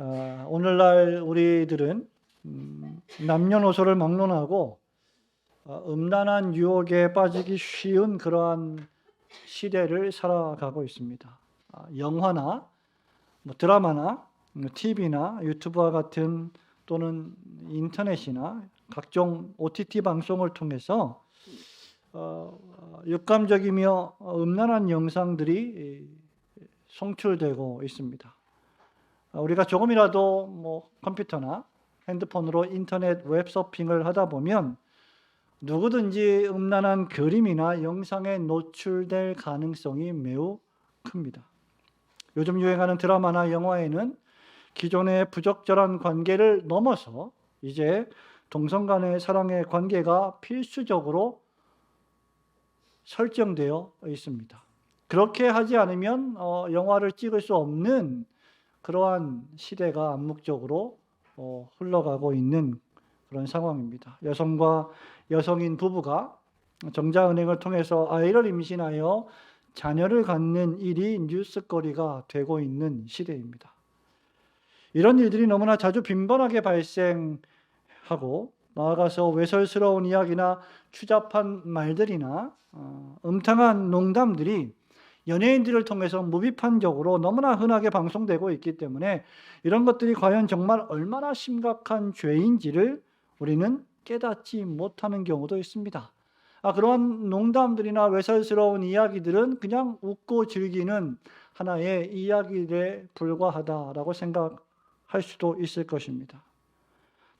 오늘날 우리들은 남녀노소를 막론하고 음란한 유혹에 빠지기 쉬운 그러한 시대를 살아가고 있습니다. 영화나 드라마나 TV나 유튜브와 같은 또는 인터넷이나 각종 OTT 방송을 통해서 육감적이며 음란한 영상들이 송출되고 있습니다. 우리가 조금이라도 컴퓨터나 핸드폰으로 인터넷 웹서핑을 하다 보면 누구든지 음란한 그림이나 영상에 노출될 가능성이 매우 큽니다. 요즘 유행하는 드라마나 영화에는 기존의 부적절한 관계를 넘어서 이제 동성 간의 사랑의 관계가 필수적으로 설정되어 있습니다. 그렇게 하지 않으면 영화를 찍을 수 없는 그러한 시대가 암묵적으로 흘러가고 있는 그런 상황입니다. 여성과 여성인 부부가 정자은행을 통해서 아이를 임신하여 자녀를 갖는 일이 뉴스거리가 되고 있는 시대입니다. 이런 일들이 너무나 자주 빈번하게 발생하고 나아가서 외설스러운 이야기나 추잡한 말들이나 음탕한 농담들이 연예인들을 통해서 무비판적으로 너무나 흔하게 방송되고 있기 때문에 이런 것들이 과연 정말 얼마나 심각한 죄인지를 우리는 깨닫지 못하는 경우도 있습니다. 그러한 농담들이나 외설스러운 이야기들은 그냥 웃고 즐기는 하나의 이야기에 불과하다라고 생각할 수도 있을 것입니다.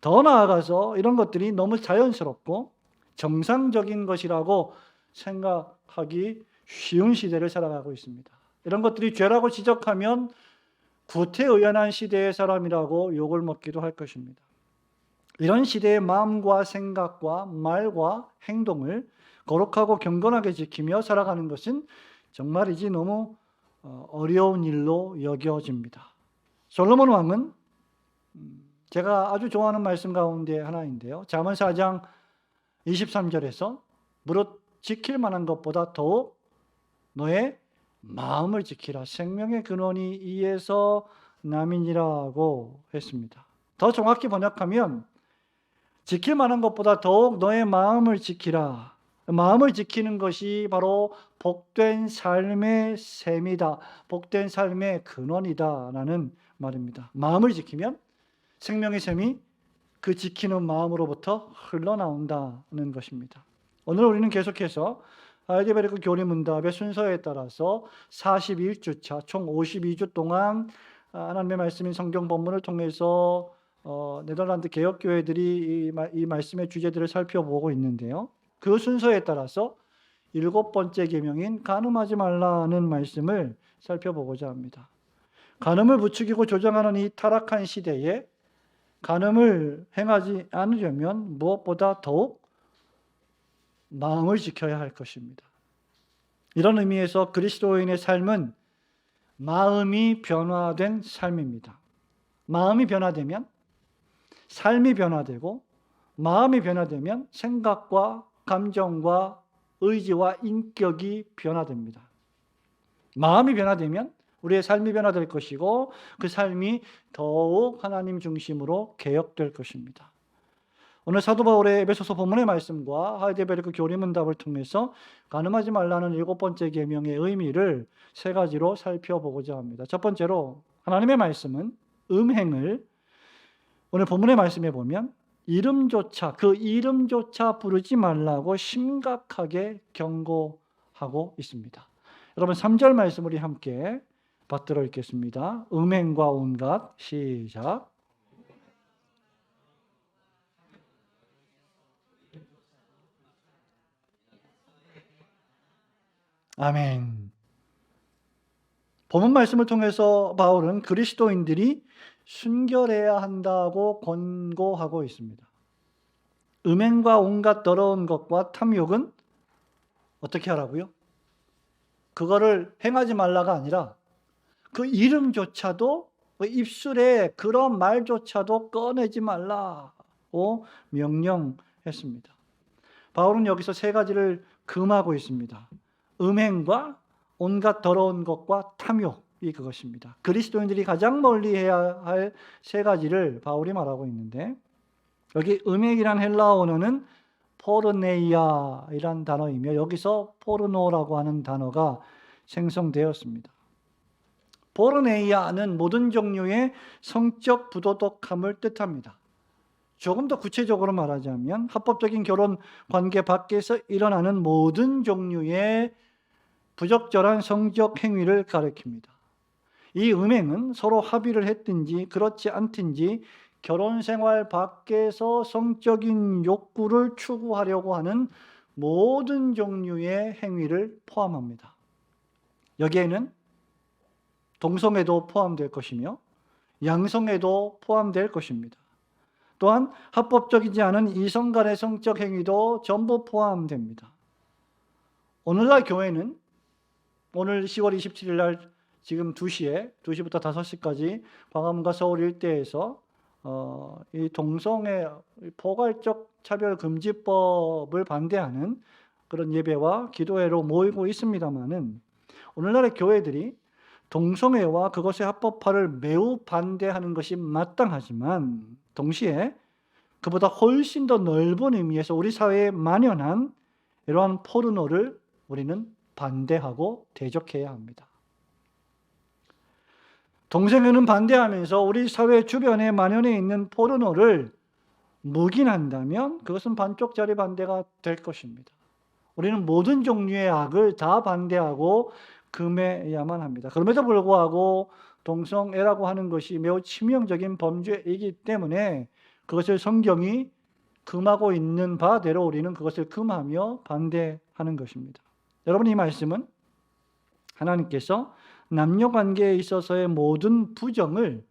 더 나아가서 이런 것들이 너무 자연스럽고 정상적인 것이라고 생각하기 쉬운 시대를 살아가고 있습니다. 이런 것들이 죄라고 지적하면 구태의연한 시대의 사람이라고 욕을 먹기도 할 것입니다. 이런 시대의 마음과 생각과 말과 행동을 거룩하고 경건하게 지키며 살아가는 것은 정말이지 너무 어려운 일로 여겨집니다. 솔로몬 왕은 제가 아주 좋아하는 말씀 가운데 하나인데요. 잠언 4장 23절에서 무릇 지킬 만한 것보다 더욱 너의 마음을 지키라. 생명의 근원이 이에서 남이니라고 했습니다. 더 정확히 번역하면 지킬 만한 것보다 더욱 너의 마음을 지키라. 마음을 지키는 것이 바로 복된 삶의 셈이다. 복된 삶의 근원이다 라는 말입니다. 마음을 지키면 생명의 셈이 그 지키는 마음으로부터 흘러나온다는 것입니다. 오늘 우리는 계속해서 하이델베르크 교리문답의 순서에 따라서 41주차 총 52주 동안 하나님의 말씀인 성경 본문을 통해서 네덜란드 개혁교회들이 이 말씀의 주제들을 살펴보고 있는데요. 그 순서에 따라서 7번째 계명인 간음하지 말라는 말씀을 살펴보고자 합니다. 간음을 부추기고 조장하는 이 타락한 시대에 간음을 행하지 않으려면 무엇보다 더욱 마음을 지켜야 할 것입니다. 이런 의미에서 그리스도인의 삶은 마음이 변화된 삶입니다. 마음이 변화되면 삶이 변화되고 마음이 변화되면 생각과 감정과 의지와 인격이 변화됩니다. 마음이 변화되면 우리의 삶이 변화될 것이고 그 삶이 더욱 하나님 중심으로 개혁될 것입니다. 오늘 사도 바울의 에베소서 본문의 말씀과 하이델베르크 교리문답을 통해서 간음하지 말라는 7번째 계명의 의미를 3가지로 살펴보고자 합니다. 첫 번째로 하나님의 말씀은 음행을 오늘 본문의 말씀에 보면 그 이름조차 부르지 말라고 심각하게 경고하고 있습니다. 여러분 3절 말씀 우리 함께 받들어 읽겠습니다. 음행과 온갖 시작. 아멘. 본문 말씀을 통해서 바울은 그리스도인들이 순결해야 한다고 권고하고 있습니다. 음행과 온갖 더러운 것과 탐욕은 어떻게 하라고요? 그거를 행하지 말라가 아니라 그 이름조차도 입술에 그런 말조차도 꺼내지 말라고 명령했습니다. 바울은 여기서 3가지를 금하고 있습니다. 음행과 온갖 더러운 것과 탐욕. 그것입니다. 그리스도인들이 가장 멀리 해야 할 세 가지를 바울이 말하고 있는데, 여기 음행이란 헬라어 언어는 포르네이아이란 단어이며 여기서 포르노라고 하는 단어가 생성되었습니다. 포르네이아는 모든 종류의 성적 부도덕함을 뜻합니다. 조금 더 구체적으로 말하자면 합법적인 결혼 관계 밖에서 일어나는 모든 종류의 부적절한 성적 행위를 가리킵니다. 이 음행은 서로 합의를 했든지 그렇지 않든지 결혼 생활 밖에서 성적인 욕구를 추구하려고 하는 모든 종류의 행위를 포함합니다. 여기에는 동성애도 포함될 것이며 양성애도 포함될 것입니다. 또한 합법적이지 않은 이성 간의 성적 행위도 전부 포함됩니다. 오늘날 교회는 오늘 10월 27일 날 지금 2시부터 5시까지 광화문과 서울 일대에서 이 동성애 포괄적 차별금지법을 반대하는 그런 예배와 기도회로 모이고 있습니다마는 오늘날의 교회들이 동성애와 그것의 합법화를 매우 반대하는 것이 마땅하지만 동시에 그보다 훨씬 더 넓은 의미에서 우리 사회에 만연한 이러한 포르노를 우리는 반대하고 대적해야 합니다. 동성애는 반대하면서 우리 사회 주변에 만연해 있는 포르노를 묵인한다면 그것은 반쪽짜리 반대가 될 것입니다. 우리는 모든 종류의 악을 다 반대하고 금해야만 합니다. 그럼에도 불구하고 동성애라고 하는 것이 매우 치명적인 범죄이기 때문에 그것을 성경이 금하고 있는 바대로 우리는 그것을 금하며 반대하는 것입니다. 여러분, 이 말씀은 하나님께서 남녀관계에 있어서의 모든 부정을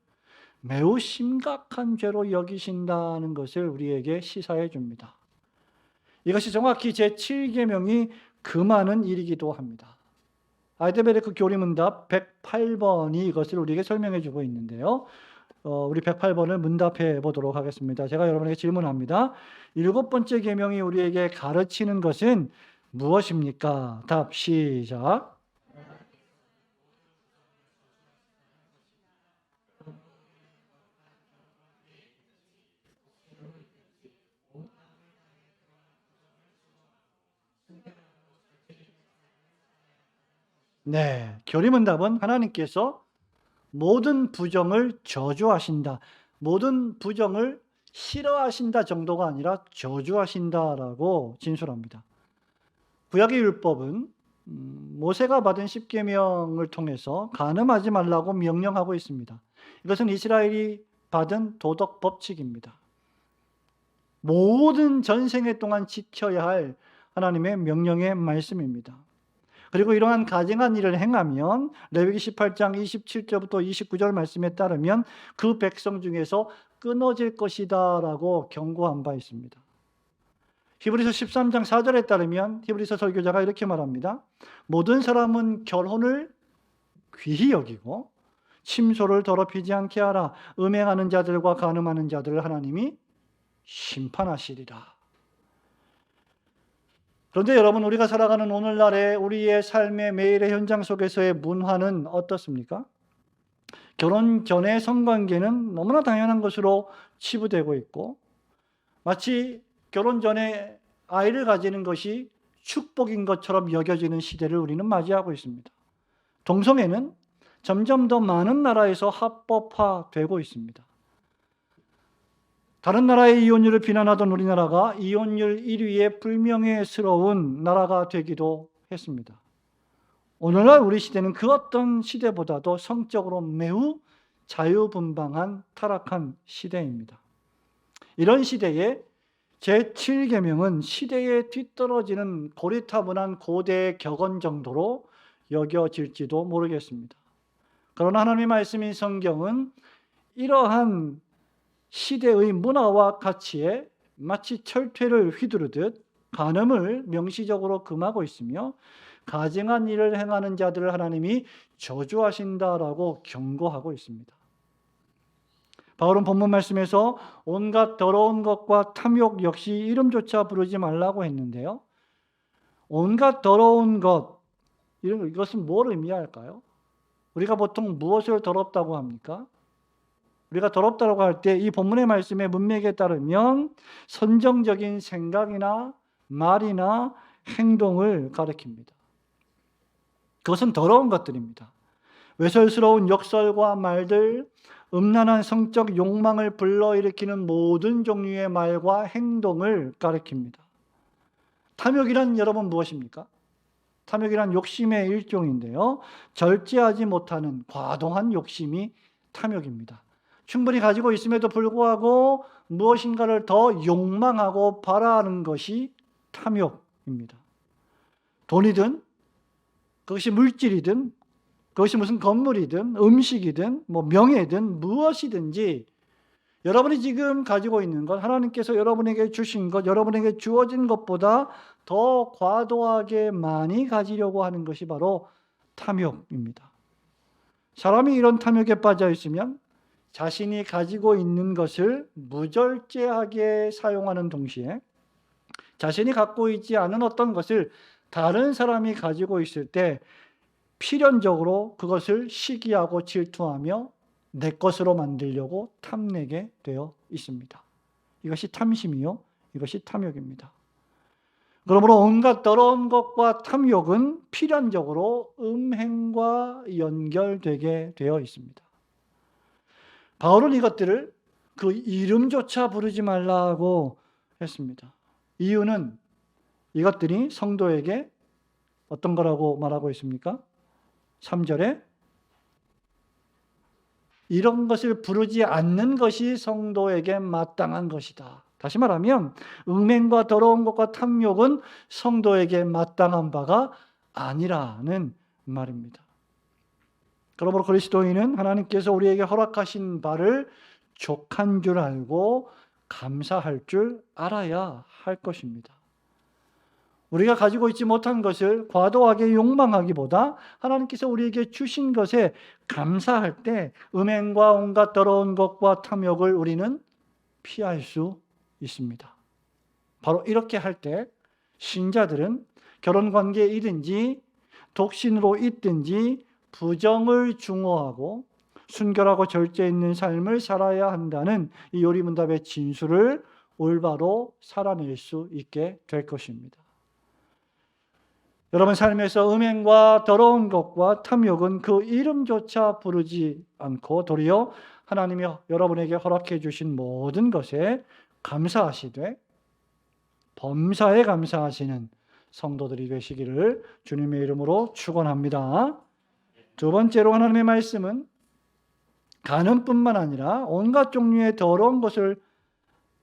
매우 심각한 죄로 여기신다는 것을 우리에게 시사해 줍니다. 이것이 정확히 제7계명이 금하는 일이기도 합니다. 아이데베르크 교리문답 108번이 이것을 우리에게 설명해 주고 있는데요. 우리 108번을 문답해 보도록 하겠습니다. 제가 여러분에게 질문합니다. 7번째 계명이 우리에게 가르치는 것은 무엇입니까? 답 시작. 네, 교리문답은 하나님께서 모든 부정을 저주하신다, 모든 부정을 싫어하신다 정도가 아니라 저주하신다라고 진술합니다. 구약의 율법은 모세가 받은 십계명을 통해서 간음하지 말라고 명령하고 있습니다. 이것은 이스라엘이 받은 도덕 법칙입니다. 모든 전생애 동안 지켜야 할 하나님의 명령의 말씀입니다. 그리고 이러한 가증한 일을 행하면 레위기 18장 27절부터 29절 말씀에 따르면 그 백성 중에서 끊어질 것이다 라고 경고한 바 있습니다. 히브리서 13장 4절에 따르면 히브리서 설교자가 이렇게 말합니다. 모든 사람은 결혼을 귀히 여기고 침소를 더럽히지 않게 하라. 음행하는 자들과 간음하는 자들을 하나님이 심판하시리라. 그런데 여러분, 우리가 살아가는 오늘날의 우리의 삶의 매일의 현장 속에서의 문화는 어떻습니까? 결혼 전의 성관계는 너무나 당연한 것으로 치부되고 있고 마치 결혼 전에 아이를 가지는 것이 축복인 것처럼 여겨지는 시대를 우리는 맞이하고 있습니다. 동성애는 점점 더 많은 나라에서 합법화되고 있습니다. 다른 나라의 이혼율을 비난하던 우리나라가 이혼율 1위의 불명예스러운 나라가 되기도 했습니다. 오늘날 우리 시대는 그 어떤 시대보다도 성적으로 매우 자유분방한 타락한 시대입니다. 이런 시대에 제7계명은 시대에 뒤떨어지는 고리타분한 고대의 격언 정도로 여겨질지도 모르겠습니다. 그러나 하나님의 말씀인 성경은 이러한 시대의 문화와 가치에 마치 철퇴를 휘두르듯 간음을 명시적으로 금하고 있으며 가증한 일을 행하는 자들을 하나님이 저주하신다라고 경고하고 있습니다. 바울은 본문 말씀에서 온갖 더러운 것과 탐욕 역시 이름조차 부르지 말라고 했는데요. 온갖 더러운 것, 이것은 뭘 의미할까요? 우리가 보통 무엇을 더럽다고 합니까? 우리가 더럽다고 할 때 이 본문의 말씀의 문맥에 따르면 선정적인 생각이나 말이나 행동을 가리킵니다. 그것은 더러운 것들입니다. 외설스러운 역설과 말들, 음란한 성적 욕망을 불러일으키는 모든 종류의 말과 행동을 가리킵니다. 탐욕이란 여러분 무엇입니까? 탐욕이란 욕심의 일종인데요. 절제하지 못하는 과도한 욕심이 탐욕입니다. 충분히 가지고 있음에도 불구하고 무엇인가를 더 욕망하고 바라는 것이 탐욕입니다. 돈이든 그것이 물질이든 그것이 무슨 건물이든 음식이든 명예든 무엇이든지 여러분이 지금 가지고 있는 것, 하나님께서 여러분에게 주신 것, 여러분에게 주어진 것보다 더 과도하게 많이 가지려고 하는 것이 바로 탐욕입니다. 사람이 이런 탐욕에 빠져 있으면 자신이 가지고 있는 것을 무절제하게 사용하는 동시에 자신이 갖고 있지 않은 어떤 것을 다른 사람이 가지고 있을 때 필연적으로 그것을 시기하고 질투하며 내 것으로 만들려고 탐내게 되어 있습니다. 이것이 탐심이요, 이것이 탐욕입니다. 그러므로 온갖 더러운 것과 탐욕은 필연적으로 음행과 연결되게 되어 있습니다. 바울은 이것들을 그 이름조차 부르지 말라고 했습니다. 이유는 이것들이 성도에게 어떤 거라고 말하고 있습니까? 3절에 이런 것을 부르지 않는 것이 성도에게 마땅한 것이다. 다시 말하면 음행과 더러운 것과 탐욕은 성도에게 마땅한 바가 아니라는 말입니다. 그러므로 그리스도인은 하나님께서 우리에게 허락하신 바를 족한 줄 알고 감사할 줄 알아야 할 것입니다. 우리가 가지고 있지 못한 것을 과도하게 욕망하기보다 하나님께서 우리에게 주신 것에 감사할 때 음행과 온갖 더러운 것과 탐욕을 우리는 피할 수 있습니다. 바로 이렇게 할 때 신자들은 결혼관계이든지 독신으로 있든지 부정을 중호하고 순결하고 절제 있는 삶을 살아야 한다는 이 요리문답의 진술을 올바로 살아낼 수 있게 될 것입니다. 여러분 삶에서 음행과 더러운 것과 탐욕은 그 이름조차 부르지 않고 도리어 하나님이 여러분에게 허락해 주신 모든 것에 감사하시되 범사에 감사하시는 성도들이 되시기를 주님의 이름으로 축원합니다. 두 번째로 하나님의 말씀은 간음뿐만 아니라 온갖 종류의 더러운 것을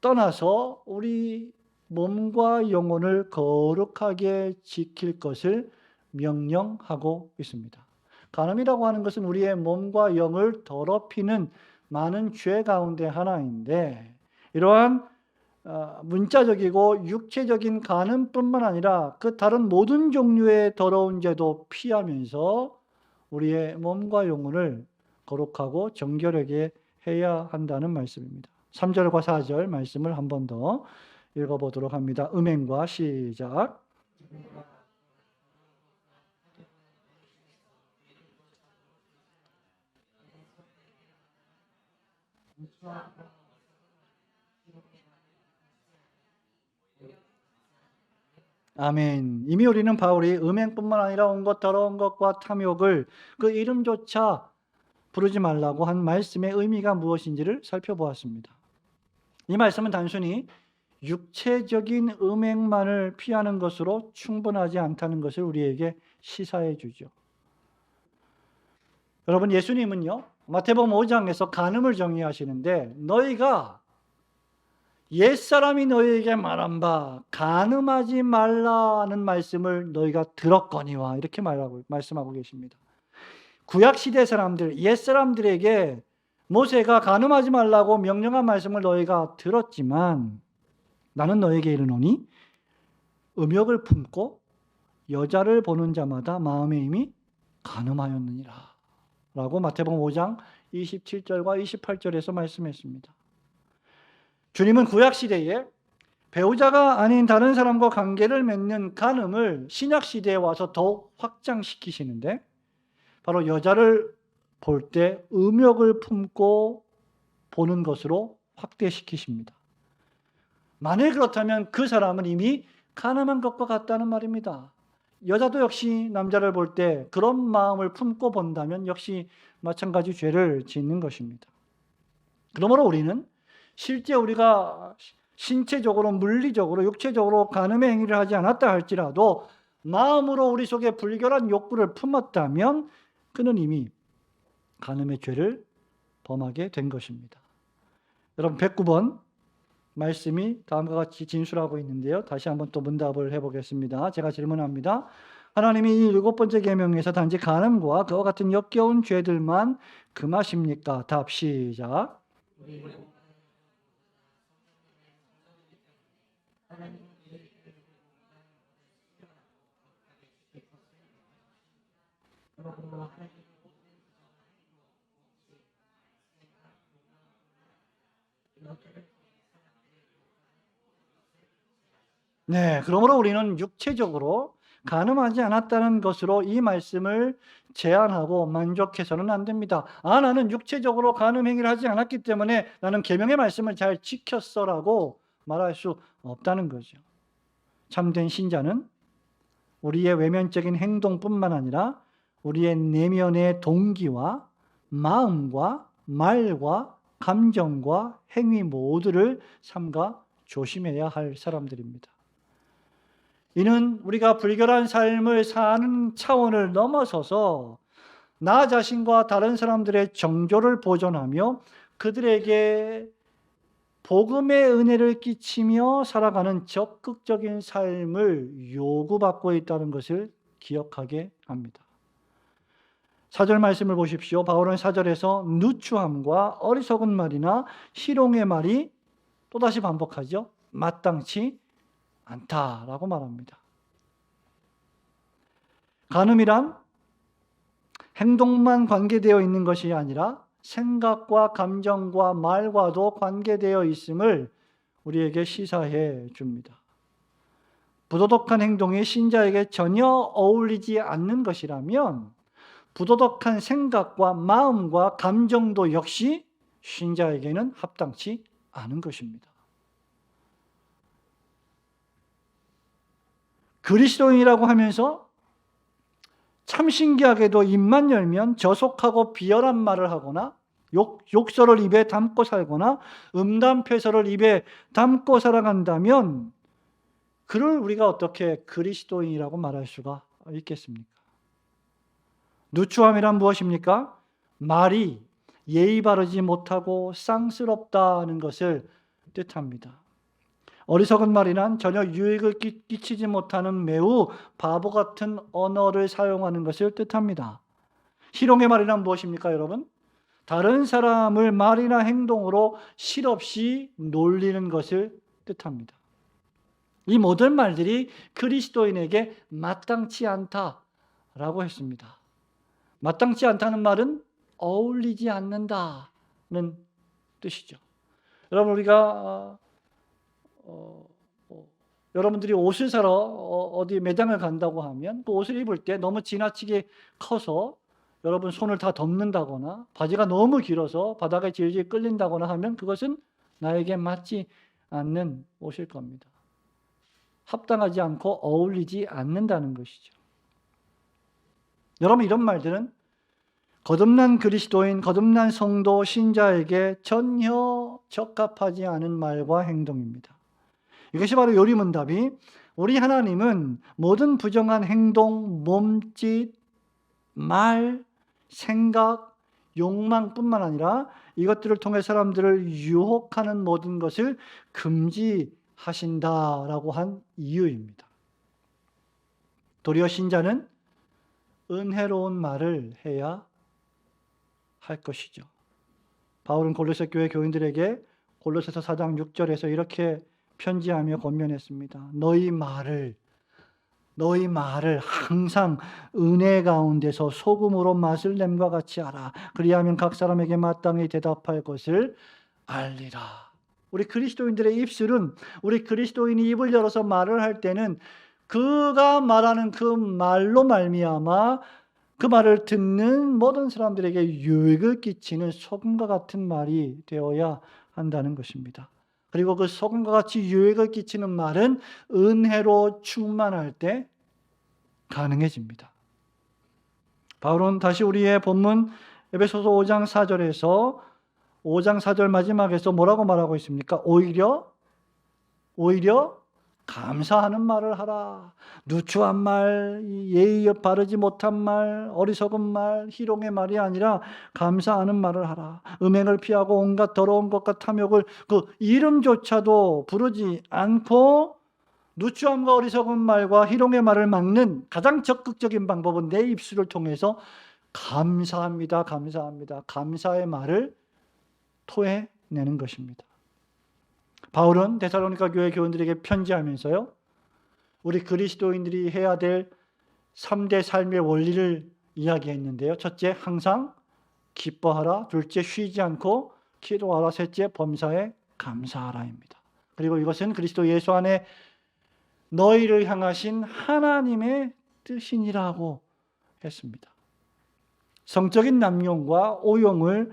떠나서 우리 몸과 영혼을 거룩하게 지킬 것을 명령하고 있습니다. 간음이라고 하는 것은 우리의 몸과 영을 더럽히는 많은 죄 가운데 하나인데 이러한 문자적이고 육체적인 간음뿐만 아니라 그 다른 모든 종류의 더러운 죄도 피하면서 우리의 몸과 영혼을 거룩하고 정결하게 해야 한다는 말씀입니다. 3절과 4절 말씀을 한 번 더 읽어보도록 합니다. 음행과 시작. 아멘. 이미 우리는 바울이 음행뿐만 아니라 온갖 더러운 것과 탐욕을 그 이름조차 부르지 말라고 한 말씀의 의미가 무엇인지를 살펴보았습니다. 이 말씀은 단순히 육체적인 음행만을 피하는 것으로 충분하지 않다는 것을 우리에게 시사해 주죠. 여러분 예수님은요 마태복음 5장에서 간음을 정의하시는데 너희가 옛사람이 너희에게 말한 바 간음하지 말라는 말씀을 너희가 들었거니와 이렇게 말씀하고 계십니다. 구약시대 사람들, 옛사람들에게 모세가 간음하지 말라고 명령한 말씀을 너희가 들었지만 나는 너에게 이르노니 음욕을 품고 여자를 보는 자마다 마음에 이미 간음하였느니라 라고 마태복음 5장 27절과 28절에서 말씀했습니다. 주님은 구약시대에 배우자가 아닌 다른 사람과 관계를 맺는 간음을 신약시대에 와서 더욱 확장시키시는데 바로 여자를 볼 때 음욕을 품고 보는 것으로 확대시키십니다. 만일 그렇다면 그 사람은 이미 가늠한 것과 같다는 말입니다. 여자도 역시 남자를 볼 때 그런 마음을 품고 본다면 역시 마찬가지 죄를 짓는 것입니다. 그러므로 우리는 실제 우리가 신체적으로, 물리적으로, 육체적으로 간음의 행위를 하지 않았다 할지라도 마음으로 우리 속에 불결한 욕구를 품었다면 그는 이미 간음의 죄를 범하게 된 것입니다. 여러분 109번 말씀이 다음과 같이 진술하고 있는데요. 다시 한번 또 문답을 해보겠습니다. 제가 질문합니다. 하나님이 이 7번째 계명에서 단지 간음과 그와 같은 역겨운 죄들만 금하십니까? 답 시작. 네, 그러므로 우리는 육체적으로 간음하지 않았다는 것으로 이 말씀을 제한하고 만족해서는 안 됩니다. 나는 육체적으로 간음 행위를 하지 않았기 때문에 나는 계명의 말씀을 잘 지켰어라고 말할 수 없다는 거죠. 참된 신자는 우리의 외면적인 행동뿐만 아니라 우리의 내면의 동기와 마음과 말과 감정과 행위 모두를 삼가 조심해야 할 사람들입니다. 이는 우리가 불결한 삶을 사는 차원을 넘어서서 나 자신과 다른 사람들의 정조를 보존하며 그들에게 복음의 은혜를 끼치며 살아가는 적극적인 삶을 요구받고 있다는 것을 기억하게 합니다. 4절 말씀을 보십시오. 바울은 4절에서 누추함과 어리석은 말이나 희롱의 말이 또다시 반복하죠. 마땅치 않다라고 말합니다. 간음이란 행동만 관계되어 있는 것이 아니라 생각과 감정과 말과도 관계되어 있음을 우리에게 시사해 줍니다. 부도덕한 행동이 신자에게 전혀 어울리지 않는 것이라면 부도덕한 생각과 마음과 감정도 역시 신자에게는 합당치 않은 것입니다. 그리스도인이라고 하면서 참 신기하게도 입만 열면 저속하고 비열한 말을 하거나 욕설을 입에 담고 살거나 음담패설을 입에 담고 살아간다면 그를 우리가 어떻게 그리스도인이라고 말할 수가 있겠습니까? 누추함이란 무엇입니까? 말이 예의 바르지 못하고 쌍스럽다는 것을 뜻합니다. 어리석은 말이란 전혀 유익을 끼치지 못하는 매우 바보 같은 언어를 사용하는 것을 뜻합니다. 희롱의 말이란 무엇입니까, 여러분? 다른 사람을 말이나 행동으로 실없이 놀리는 것을 뜻합니다. 이 모든 말들이 그리스도인에게 마땅치 않다라고 했습니다. 마땅치 않다는 말은 어울리지 않는다는 뜻이죠. 여러분, 우리가 여러분들이 옷을 사러 어디 매장을 간다고 하면 그 옷을 입을 때 너무 지나치게 커서 여러분 손을 다 덮는다거나 바지가 너무 길어서 바닥에 질질 끌린다거나 하면 그것은 나에게 맞지 않는 옷일 겁니다. 합당하지 않고 어울리지 않는다는 것이죠. 여러분, 이런 말들은 거듭난 그리스도인, 거듭난 성도, 신자에게 전혀 적합하지 않은 말과 행동입니다. 이것이 바로 요리문답이 우리 하나님은 모든 부정한 행동, 몸짓, 말, 생각, 욕망뿐만 아니라 이것들을 통해 사람들을 유혹하는 모든 것을 금지하신다라고 한 이유입니다. 도리어 신자는 은혜로운 말을 해야 할 것이죠. 바울은 골로새 교회 교인들에게 골로새서 4장 6절에서 이렇게 편지하며 권면했습니다. 너희 말을 항상 은혜 가운데서 소금으로 맛을 냄과 같이 하라. 그리하면 각 사람에게 마땅히 대답할 것을 알리라. 우리 그리스도인들의 입술은, 우리 그리스도인이 입을 열어서 말을 할 때는 그가 말하는 그 말로 말미암아 그 말을 듣는 모든 사람들에게 유익을 끼치는 소금과 같은 말이 되어야 한다는 것입니다. 그리고 그 소금과 같이 유익을 끼치는 말은 은혜로 충만할 때 가능해집니다. 바울은 다시 우리의 본문 에베소서 5장 4절에서 5장 4절 마지막에서 뭐라고 말하고 있습니까? 오히려 감사하는 말을 하라. 누추한 말, 예의 바르지 못한 말, 어리석은 말, 희롱의 말이 아니라 감사하는 말을 하라. 음행을 피하고 온갖 더러운 것과 탐욕을 그 이름조차도 부르지 않고 누추함과 어리석은 말과 희롱의 말을 막는 가장 적극적인 방법은 내 입술을 통해서 감사합니다, 감사합니다, 감사의 말을 토해내는 것입니다. 바울은 데살로니가 교회 교인들에게 편지하면서요, 우리 그리스도인들이 해야 될 3대 삶의 원리를 이야기했는데요. 첫째, 항상 기뻐하라. 둘째, 쉬지 않고 기도하라. 셋째, 범사에 감사하라입니다. 그리고 이것은 그리스도 예수 안에 너희를 향하신 하나님의 뜻이니라고 했습니다. 성적인 남용과 오용을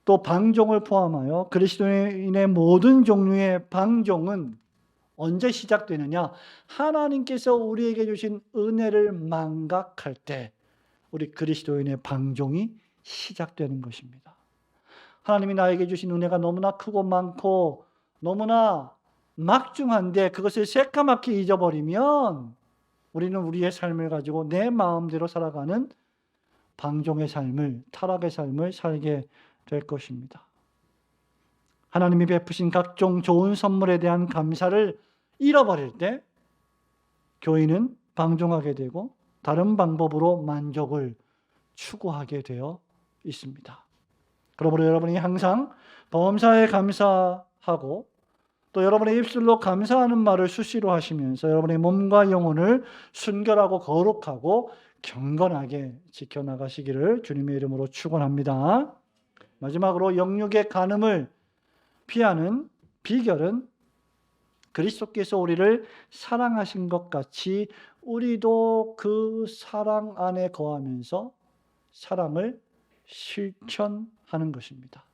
또 방종을 포함하여 그리스도인의 모든 종류의 방종은 언제 시작되느냐? 하나님께서 우리에게 주신 은혜를 망각할 때 우리 그리스도인의 방종이 시작되는 것입니다. 하나님이 나에게 주신 은혜가 너무나 크고 많고 너무나 막중한데 그것을 새까맣게 잊어버리면 우리는 우리의 삶을 가지고 내 마음대로 살아가는 방종의 삶을, 타락의 삶을 살게 될 것입니다. 하나님이 베푸신 각종 좋은 선물에 대한 감사를 잃어버릴 때 교인은 방종하게 되고 다른 방법으로 만족을 추구하게 되어 있습니다. 그러므로 여러분이 항상 범사에 감사하고 또 여러분의 입술로 감사하는 말을 수시로 하시면서 여러분의 몸과 영혼을 순결하고 거룩하고 경건하게 지켜나가시기를 주님의 이름으로 축원합니다. 마지막으로 영육의 간음을 피하는 비결은 그리스도께서 우리를 사랑하신 것 같이 우리도 그 사랑 안에 거하면서 사랑을 실천하는 것입니다.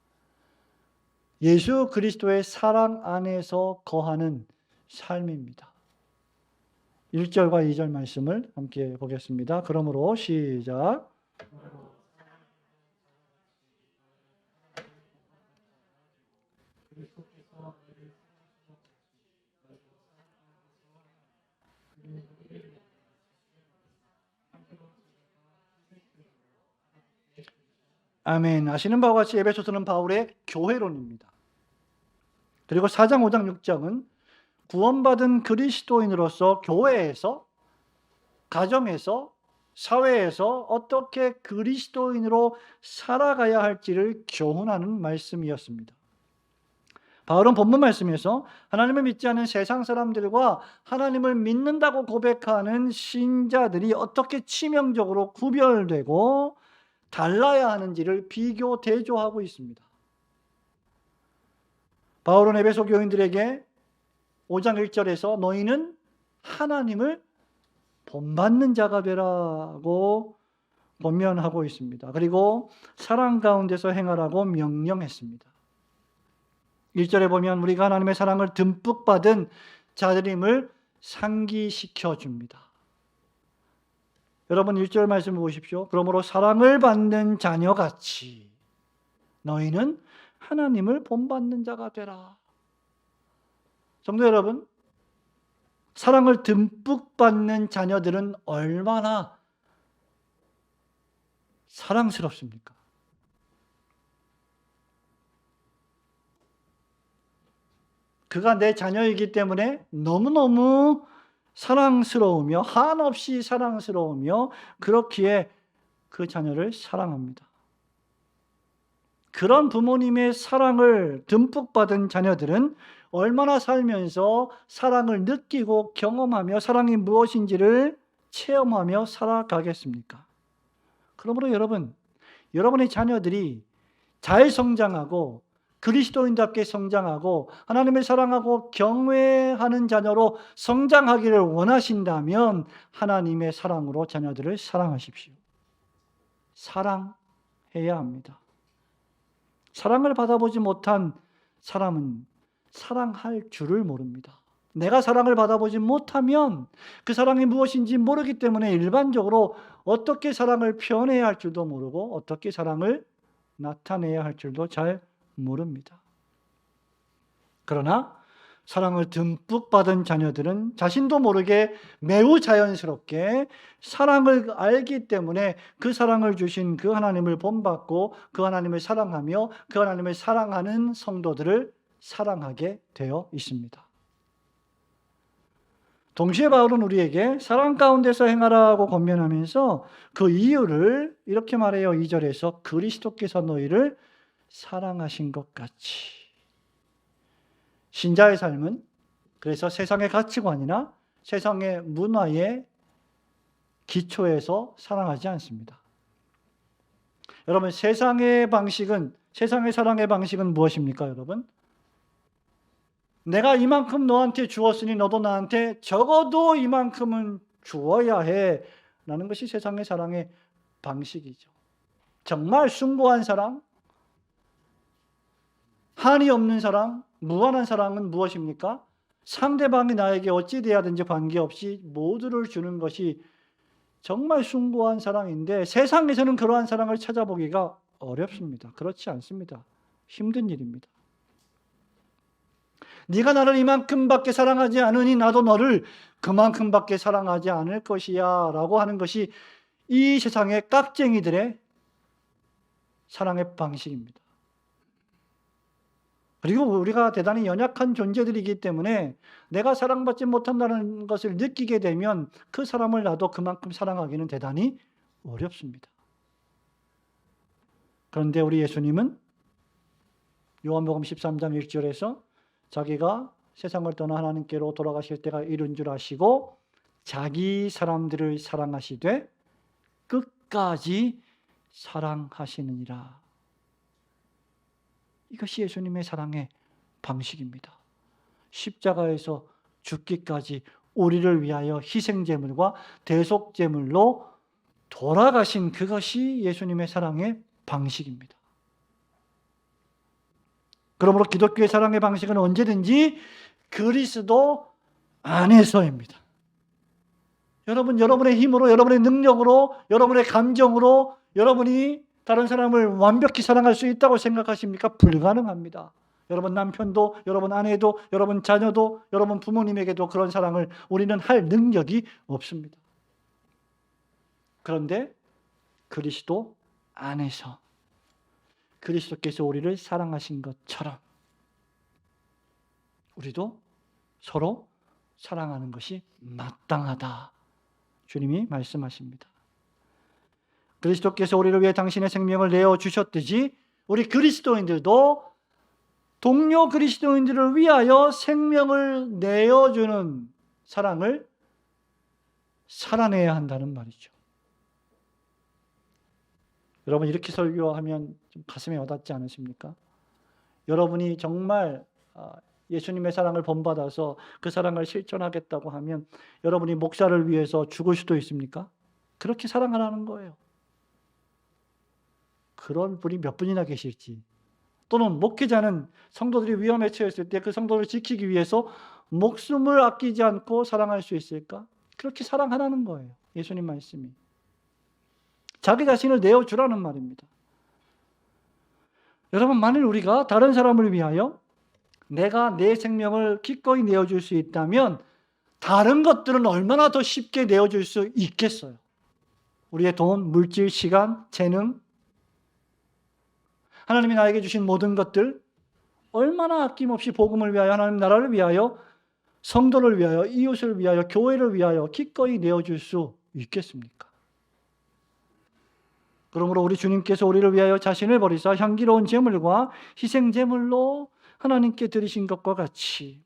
예수 그리스도의 사랑 안에서 거하는 삶입니다. 1절과 2절 말씀을 함께 보겠습니다. 그러므로 시작. 아멘. 아시는 바와 같이 에베소서는 바울의 교회론입니다. 그리고 4장, 5장, 6장은 구원받은 그리스도인으로서 교회에서, 가정에서, 사회에서 어떻게 그리스도인으로 살아가야 할지를 교훈하는 말씀이었습니다. 바울은 본문 말씀에서 하나님을 믿지 않는 세상 사람들과 하나님을 믿는다고 고백하는 신자들이 어떻게 치명적으로 구별되고 달라야 하는지를 비교 대조하고 있습니다. 바울은 에베소 교인들에게 5장 1절에서 너희는 하나님을 본받는 자가 되라고 권면하고 있습니다. 그리고 사랑 가운데서 행하라고 명령했습니다. 1절에 보면 우리가 하나님의 사랑을 듬뿍 받은 자들임을 상기시켜 줍니다. 여러분 1절 말씀 보십시오. 그러므로 사랑을 받는 자녀같이 너희는 하나님을 본받는 자가 되라. 성도 여러분, 사랑을 듬뿍 받는 자녀들은 얼마나 사랑스럽습니까? 그가 내 자녀이기 때문에 너무너무 사랑스러우며 한없이 사랑스러우며 그렇기에 그 자녀를 사랑합니다. 그런 부모님의 사랑을 듬뿍 받은 자녀들은 얼마나 살면서 사랑을 느끼고 경험하며 사랑이 무엇인지를 체험하며 살아가겠습니까? 그러므로 여러분, 여러분의 자녀들이 잘 성장하고 그리스도인답게 성장하고 하나님을 사랑하고 경외하는 자녀로 성장하기를 원하신다면 하나님의 사랑으로 자녀들을 사랑하십시오. 사랑해야 합니다. 사랑을 받아보지 못한 사람은 사랑할 줄을 모릅니다. 내가 사랑을 받아보지 못하면 그 사랑이 무엇인지 모르기 때문에 일반적으로 어떻게 사랑을 표현해야 할 줄도 모르고 어떻게 사랑을 나타내야 할 줄도 잘 모릅니다. 그러나 사랑을 듬뿍 받은 자녀들은 자신도 모르게 매우 자연스럽게 사랑을 알기 때문에 그 사랑을 주신 그 하나님을 본받고 그 하나님을 사랑하며 그 하나님을 사랑하는 성도들을 사랑하게 되어 있습니다. 동시에 바울은 우리에게 사랑 가운데서 행하라고 권면하면서 그 이유를 이렇게 말해요. 2절에서 그리스도께서 너희를 사랑하신 것 같이. 신자의 삶은 그래서 세상의 가치관이나 세상의 문화의 기초에서 사랑하지 않습니다. 여러분, 세상의 사랑의 방식은 무엇입니까, 여러분? 내가 이만큼 너한테 주었으니 너도 나한테 적어도 이만큼은 주어야 해 라는 것이 세상의 사랑의 방식이죠. 정말 숭고한 사랑, 한이 없는 사랑, 무한한 사랑은 무엇입니까? 상대방이 나에게 어찌 돼야든지 관계없이 모두를 주는 것이 정말 숭고한 사랑인데 세상에서는 그러한 사랑을 찾아보기가 어렵습니다. 그렇지 않습니다. 힘든 일입니다. 네가 나를 이만큼밖에 사랑하지 않으니 나도 너를 그만큼밖에 사랑하지 않을 것이야 라고 하는 것이 이 세상의 깍쟁이들의 사랑의 방식입니다. 그리고 우리가 대단히 연약한 존재들이기 때문에 내가 사랑받지 못한다는 것을 느끼게 되면 그 사람을 나도 그만큼 사랑하기는 대단히 어렵습니다. 그런데 우리 예수님은 요한복음 13장 1절에서 자기가 세상을 떠나 하나님께로 돌아가실 때가 이른 줄 아시고 자기 사람들을 사랑하시되 끝까지 사랑하시느니라. 이것이 예수님의 사랑의 방식입니다. 십자가에서 죽기까지 우리를 위하여 희생제물과 대속제물로 돌아가신 그것이 예수님의 사랑의 방식입니다. 그러므로 기독교의 사랑의 방식은 언제든지 그리스도 안에서입니다. 여러분, 여러분의 힘으로, 여러분의 능력으로, 여러분의 감정으로 여러분이 다른 사람을 완벽히 사랑할 수 있다고 생각하십니까? 불가능합니다. 여러분 남편도, 여러분 아내도, 여러분 자녀도, 여러분 부모님에게도 그런 사랑을 우리는 할 능력이 없습니다. 그런데 그리스도 안에서 그리스도께서 우리를 사랑하신 것처럼 우리도 서로 사랑하는 것이 마땅하다. 주님이 말씀하십니다. 그리스도께서 우리를 위해 당신의 생명을 내어주셨듯이 우리 그리스도인들도 동료 그리스도인들을 위하여 생명을 내어주는 사랑을 살아내야 한다는 말이죠. 여러분, 이렇게 설교하면 좀 가슴에 와닿지 않으십니까? 여러분이 정말 예수님의 사랑을 본받아서 그 사랑을 실천하겠다고 하면 여러분이 목사를 위해서 죽을 수도 있습니까? 그렇게 사랑하라는 거예요. 그런 분이 몇 분이나 계실지, 또는 목회자는 성도들이 위험에 처했을 때 그 성도를 지키기 위해서 목숨을 아끼지 않고 사랑할 수 있을까? 그렇게 사랑하라는 거예요. 예수님 말씀이. 자기 자신을 내어주라는 말입니다. 여러분, 만일 우리가 다른 사람을 위하여 내가 내 생명을 기꺼이 내어줄 수 있다면 다른 것들은 얼마나 더 쉽게 내어줄 수 있겠어요. 우리의 돈, 물질, 시간, 재능, 하나님이 나에게 주신 모든 것들 얼마나 아낌없이 복음을 위하여, 하나님 나라를 위하여, 성도를 위하여, 이웃을 위하여, 교회를 위하여 기꺼이 내어줄 수 있겠습니까? 그러므로 우리 주님께서 우리를 위하여 자신을 버리사 향기로운 제물과 희생 제물로 하나님께 드리신 것과 같이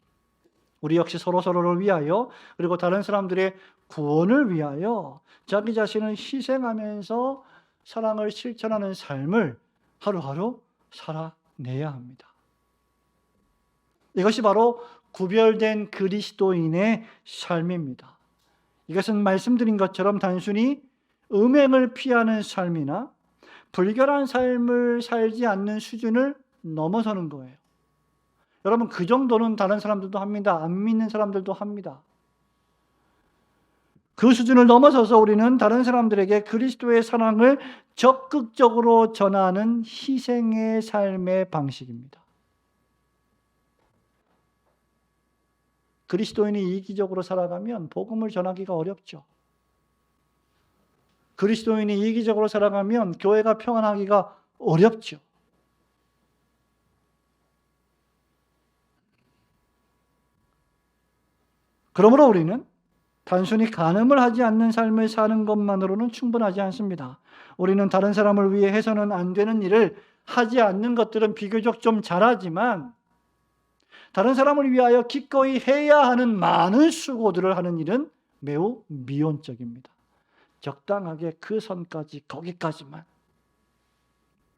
우리 역시 서로서로를 위하여, 그리고 다른 사람들의 구원을 위하여 자기 자신을 희생하면서 사랑을 실천하는 삶을 하루하루 살아내야 합니다. 이것이 바로 구별된 그리스도인의 삶입니다. 이것은 말씀드린 것처럼 단순히 음행을 피하는 삶이나 불결한 삶을 살지 않는 수준을 넘어서는 거예요. 여러분, 그 정도는 다른 사람들도 합니다. 안 믿는 사람들도 합니다. 그 수준을 넘어서서 우리는 다른 사람들에게 그리스도의 사랑을 적극적으로 전하는 희생의 삶의 방식입니다. 그리스도인이 이기적으로 살아가면 복음을 전하기가 어렵죠. 그리스도인이 이기적으로 살아가면 교회가 평안하기가 어렵죠. 그러므로 우리는 단순히 간음을 하지 않는 삶을 사는 것만으로는 충분하지 않습니다. 우리는 다른 사람을 위해 해서는 안 되는 일을 하지 않는 것들은 비교적 좀 잘하지만 다른 사람을 위하여 기꺼이 해야 하는 많은 수고들을 하는 일은 매우 미온적입니다. 적당하게 그 선까지, 거기까지만.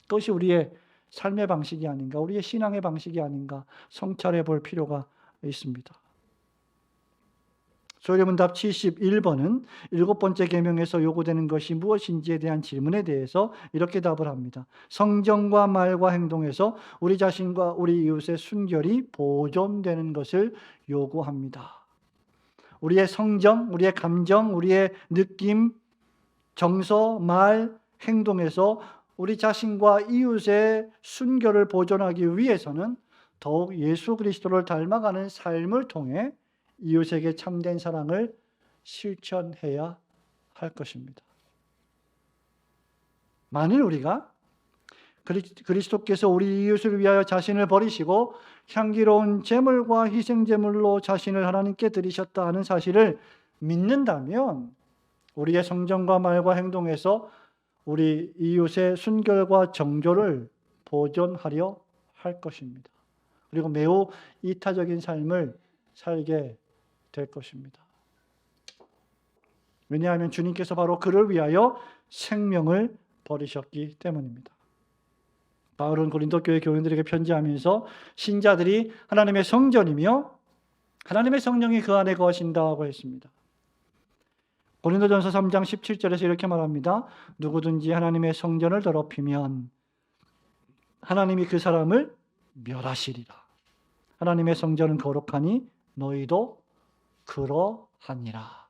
그것이 우리의 삶의 방식이 아닌가, 우리의 신앙의 방식이 아닌가 성찰해 볼 필요가 있습니다. 소요문답 71번은 7번째 계명에서 요구되는 것이 무엇인지에 대한 질문에 대해서 이렇게 답을 합니다. 성정과 말과 행동에서 우리 자신과 우리 이웃의 순결이 보존되는 것을 요구합니다. 우리의 성정, 우리의 감정, 우리의 느낌, 정서, 말, 행동에서 우리 자신과 이웃의 순결을 보존하기 위해서는 더욱 예수 그리스도를 닮아가는 삶을 통해 이웃에게 참된 사랑을 실천해야 할 것입니다. 만일 우리가 그리스도께서 우리 이웃을 위하여 자신을 버리시고 향기로운 제물과 희생제물로 자신을 하나님께 드리셨다 하는 사실을 믿는다면 우리의 성정과 말과 행동에서 우리 이웃의 순결과 정조를 보존하려 할 것입니다. 그리고 매우 이타적인 삶을 살게 될 것입니다. 왜냐하면 주님께서 바로 그를 위하여 생명을 버리셨기 때문입니다. 바울은 고린도 교회 교인들에게 편지하면서 신자들이 하나님의 성전이며 하나님의 성령이 그 안에 거하신다고 했습니다. 고린도전서 3장 17절에서 이렇게 말합니다. 누구든지 하나님의 성전을 더럽히면 하나님이 그 사람을 멸하시리라. 하나님의 성전은 거룩하니 너희도 그러하니라.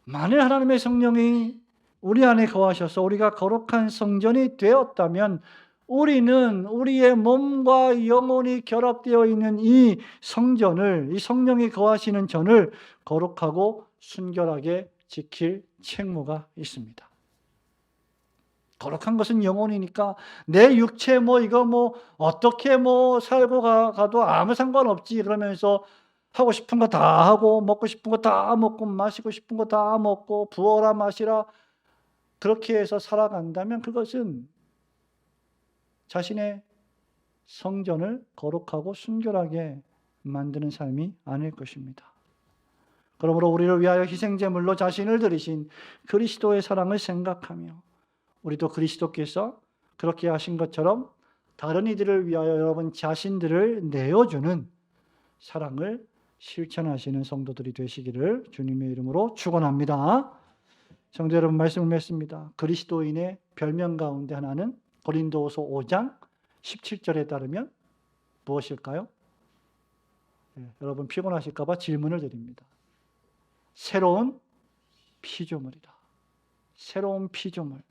만일 하나님의 성령이 우리 안에 거하셔서 우리가 거룩한 성전이 되었다면 우리는 우리의 몸과 영혼이 결합되어 있는 이 성전을, 이 성령이 거하시는 전을 거룩하고 순결하게 지킬 책무가 있습니다. 거룩한 것은 영혼이니까 내 육체 이거 어떻게 살고 가도 아무 상관없지 그러면서 하고 싶은 거 다 하고 먹고 싶은 거 다 먹고 마시고 싶은 거 다 먹고 부어라 마시라 그렇게 해서 살아간다면 그것은 자신의 성전을 거룩하고 순결하게 만드는 삶이 아닐 것입니다. 그러므로 우리를 위하여 희생제물로 자신을 드리신 그리스도의 사랑을 생각하며 우리도 그리스도께서 그렇게 하신 것처럼 다른 이들을 위하여 여러분 자신들을 내어주는 사랑을 실천하시는 성도들이 되시기를 주님의 이름으로 축원합니다. 성도 여러분, 말씀을 맺습니다. 그리스도인의 별명 가운데 하나는 고린도후서 5장 17절에 따르면 무엇일까요? 여러분 피곤하실까 봐 질문을 드립니다. 새로운 피조물이다. 새로운 피조물.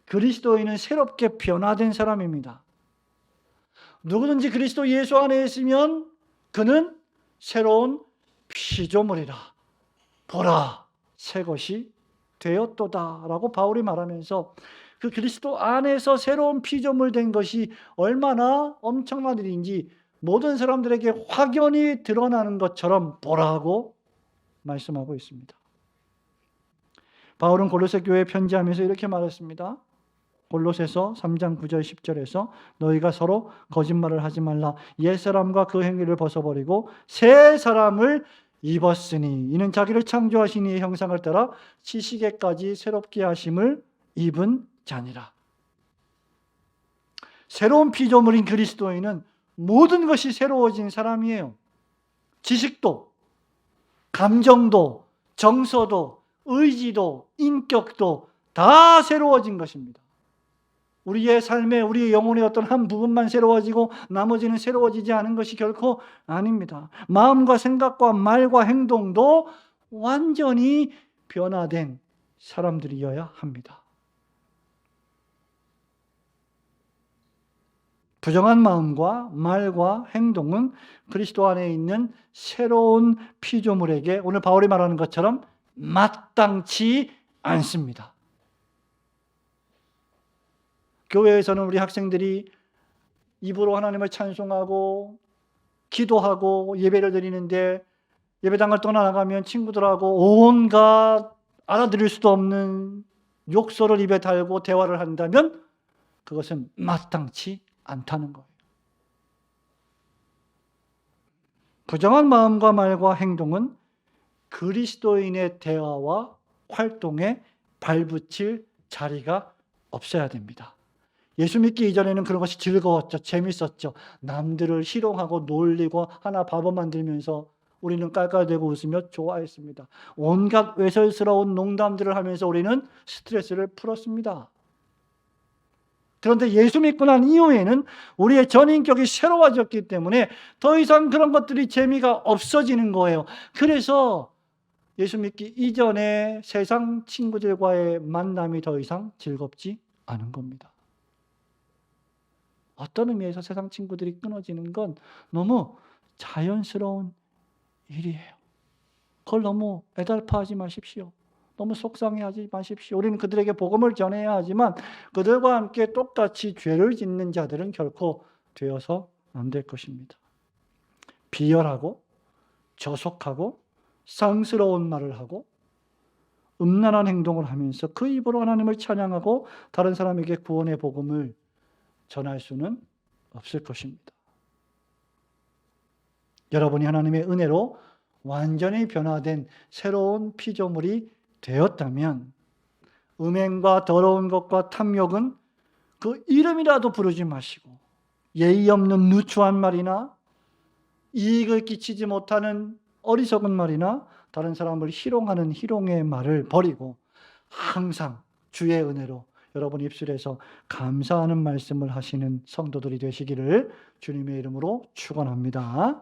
그리스도인은 새롭게 변화된 사람입니다. 누구든지 그리스도 예수 안에 있으면 그는 새로운 피조물이라. 보라, 새 것이 되었도다 라고 바울이 말하면서 그 그리스도 안에서 새로운 피조물 된 것이 얼마나 엄청난 일인지 모든 사람들에게 확연히 드러나는 것처럼 보라고 말씀하고 있습니다. 바울은 골로새 교회에 편지하면서 이렇게 말했습니다. 골로새서 3장 9절 10절에서 너희가 서로 거짓말을 하지 말라. 옛사람과 그 행위를 벗어버리고 새 사람을 입었으니 이는 자기를 창조하신 이의 형상을 따라 지식에까지 새롭게 하심을 입은 자니라. 새로운 피조물인 그리스도인은 모든 것이 새로워진 사람이에요. 지식도, 감정도, 정서도, 의지도, 인격도 다 새로워진 것입니다. 우리의 삶에 우리의 영혼의 어떤 한 부분만 새로워지고 나머지는 새로워지지 않은 것이 결코 아닙니다. 마음과 생각과 말과 행동도 완전히 변화된 사람들이어야 합니다. 부정한 마음과 말과 행동은 그리스도 안에 있는 새로운 피조물에게 오늘 바울이 말하는 것처럼 마땅치 않습니다. 교회에서는 우리 학생들이 입으로 하나님을 찬송하고 기도하고 예배를 드리는데 예배당을 떠나가면 친구들하고 온갖 알아들을 수도 없는 욕설을 입에 달고 대화를 한다면 그것은 마땅치 않다는 거예요. 부정한 마음과 말과 행동은 그리스도인의 대화와 활동에 발붙일 자리가 없어야 됩니다. 예수 믿기 이전에는 그런 것이 즐거웠죠. 재밌었죠. 남들을 희롱하고 놀리고 하나 바보 만들면서 우리는 깔깔대고 웃으며 좋아했습니다. 온갖 외설스러운 농담들을 하면서 우리는 스트레스를 풀었습니다. 그런데 예수 믿고 난 이후에는 우리의 전인격이 새로워졌기 때문에 더 이상 그런 것들이 재미가 없어지는 거예요. 그래서 예수 믿기 이전에 세상 친구들과의 만남이 더 이상 즐겁지 않은 겁니다. 어떤 의미에서 세상 친구들이 끊어지는 건 너무 자연스러운 일이에요. 그걸 너무 애달파하지 마십시오. 너무 속상해하지 마십시오. 우리는 그들에게 복음을 전해야 하지만 그들과 함께 똑같이 죄를 짓는 자들은 결코 되어서 안 될 것입니다. 비열하고 저속하고 상스러운 말을 하고 음란한 행동을 하면서 그 입으로 하나님을 찬양하고 다른 사람에게 구원의 복음을 전할 수는 없을 것입니다. 여러분이 하나님의 은혜로 완전히 변화된 새로운 피조물이 되었다면 음행과 더러운 것과 탐욕은 그 이름이라도 부르지 마시고 예의 없는 누추한 말이나 이익을 끼치지 못하는 어리석은 말이나 다른 사람을 희롱하는 희롱의 말을 버리고 항상 주의 은혜로 여러분 입술에서 감사하는 말씀을 하시는 성도들이 되시기를 주님의 이름으로 축원합니다.